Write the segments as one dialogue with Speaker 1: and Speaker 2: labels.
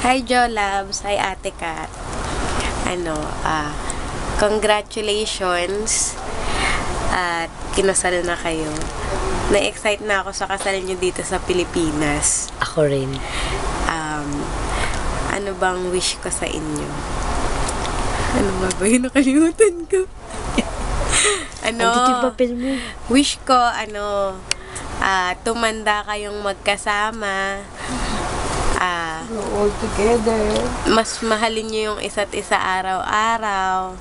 Speaker 1: Hi, Jo Labs. Hi, Ate Kat. Ano, congratulations at kinasal na kayo. Na-excite na ako sa kasal niyo dito sa Pilipinas.
Speaker 2: Ako rin.
Speaker 1: Ano bang wish ko sa inyo? Ano ba yun? Nakalimutan ko.
Speaker 2: Andito yung papel mo.
Speaker 1: Wish ko, tumanda kayong magkasama.
Speaker 3: All together.
Speaker 1: Mas mahalin niyo yung isa't isa araw-araw.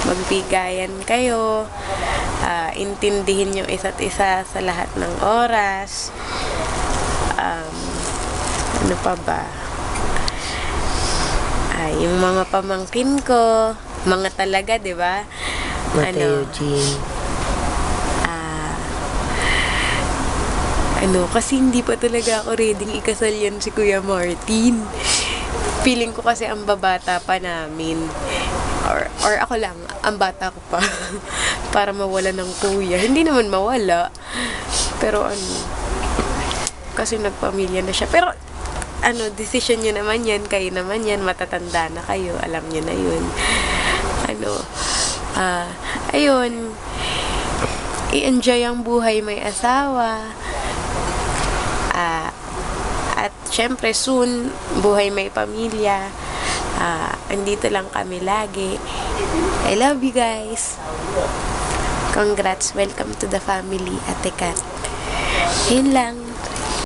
Speaker 1: Magbigayan kayo. Intindihin yung isa't isa sa lahat ng oras. Ano pa ba? Yung mga pamangkin ko, mga talaga, di ba?
Speaker 2: Mateo Eugene.
Speaker 1: Kasi hindi pa talaga ako ready ikasal yan si Kuya Martin. Feeling ko kasi ang babata pa namin. Or ako lang, ang bata ko pa. Para mawala ng kuya. Hindi naman mawala. Pero kasi nagpamilya na siya. Pero decision nyo naman yan, kayo naman yan, matatanda na kayo, alam nyo na yun. Ayun, i-enjoy ang buhay may asawa. At syempre soon, buhay may pamilya. Andito lang kami lagi. I love you guys. Congrats, welcome to the family, Ate Kat. Yun lang.